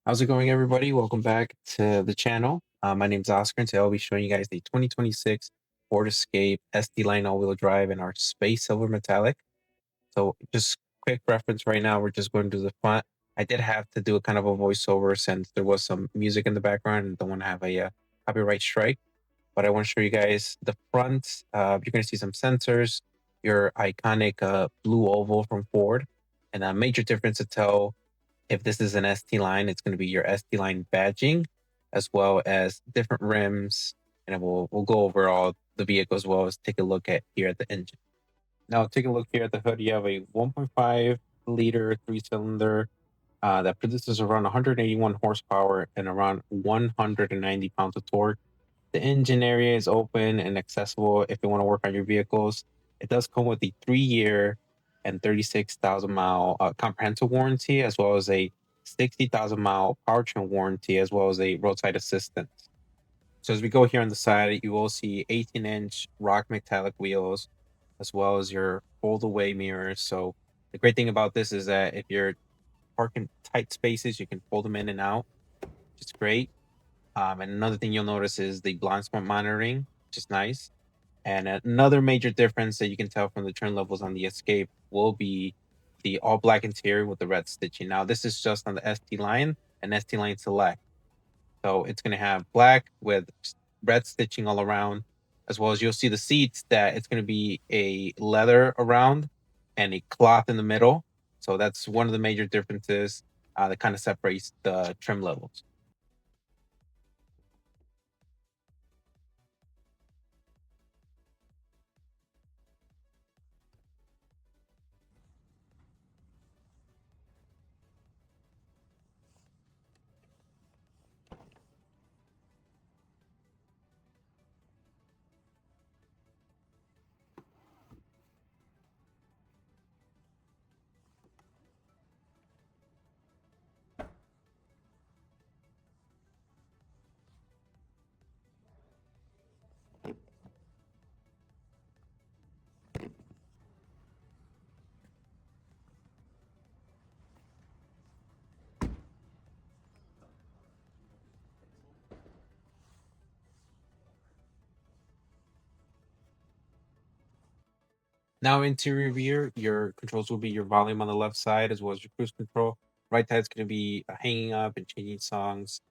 How's it going, everybody? Welcome back to the channel. My name's Oscar, and today I'll be showing you guys the 2026 Ford Escape SD-Line all-wheel drive in our Space Silver Metallic. So just quick reference right now, we're just going to the front. I did have to do a kind of a voiceover since there was some music in the background and don't want to have a copyright strike. But I want to show you guys the front. You're going to see some sensors, your iconic blue oval from Ford, and a major difference to tell if this is an ST line, it's going to be your ST line badging, as well as different rims, and we'll go over all the vehicle as well as take a look at here at the engine. Now, take a look here at the hood. You have a 1.5 liter 3-cylinder that produces around 181 horsepower and around 190 pounds of torque. The engine area is open and accessible if you want to work on your vehicles. It does come with a 3-year and 36,000-mile comprehensive warranty, as well as a 60,000-mile powertrain warranty, as well as a roadside assistance. So as we go here on the side, you will see 18-inch rock metallic wheels, as well as your fold-away mirrors. So the great thing about this is that if you're parking tight spaces, you can fold them in and out, which is great. And another thing you'll notice is the blind spot monitoring, which is nice. And another major difference that you can tell from the trim levels on the Escape will be the all black interior with the red stitching. Now, this is just on the ST line and ST line Select. So it's going to have black with red stitching all around, as well as you'll see the seats that it's going to be a leather around and a cloth in the middle. So that's one of the major differences that kind of separates the trim levels. Now, interior rear, your controls will be your volume on the left side as well as your cruise control. Right side is going to be hanging up and changing songs.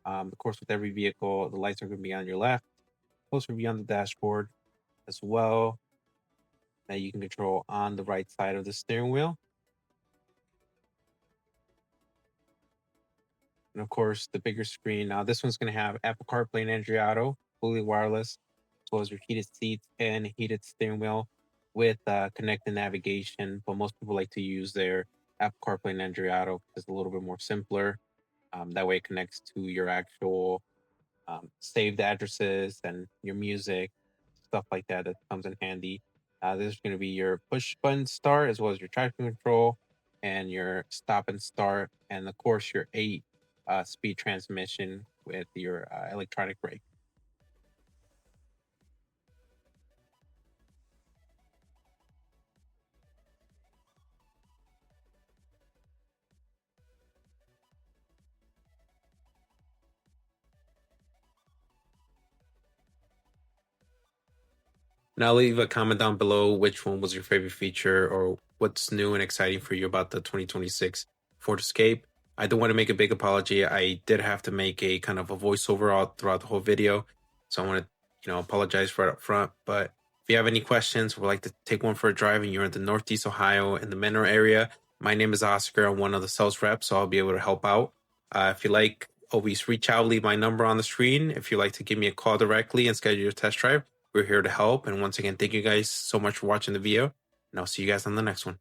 Of course, with every vehicle, the lights are going to be on your left. Closer view on the dashboard as well, that you can control on the right side of the steering wheel. And of course, the bigger screen. Now, this one's going to have Apple CarPlay and Android Auto, fully wireless, as well as your heated seats and heated steering wheel with connected navigation. But most people like to use their Apple CarPlay and Android Auto because it's a little bit more simpler. That way, it connects to your actual saved addresses and your music, stuff like that. That comes in handy. This is going to be your push button start, as well as your traction control and your stop and start, and of course your 8 speed transmission with your electronic brake. Now leave a comment down below which one was your favorite feature or what's new and exciting for you about the 2026 Ford Escape. I do want to make a big apology. I did have to make a kind of a voiceover all throughout the whole video. So I want to, apologize right up front. But if you have any questions or would like to take one for a drive and you're in the Northeast Ohio in the Menor area, my name is Oscar. I'm one of the sales reps, so I'll be able to help out. If you like, always reach out, leave my number on the screen. If you'd like to give me a call directly and schedule your test drive, we're here to help. And once again, thank you guys so much for watching the video, and I'll see you guys on the next one.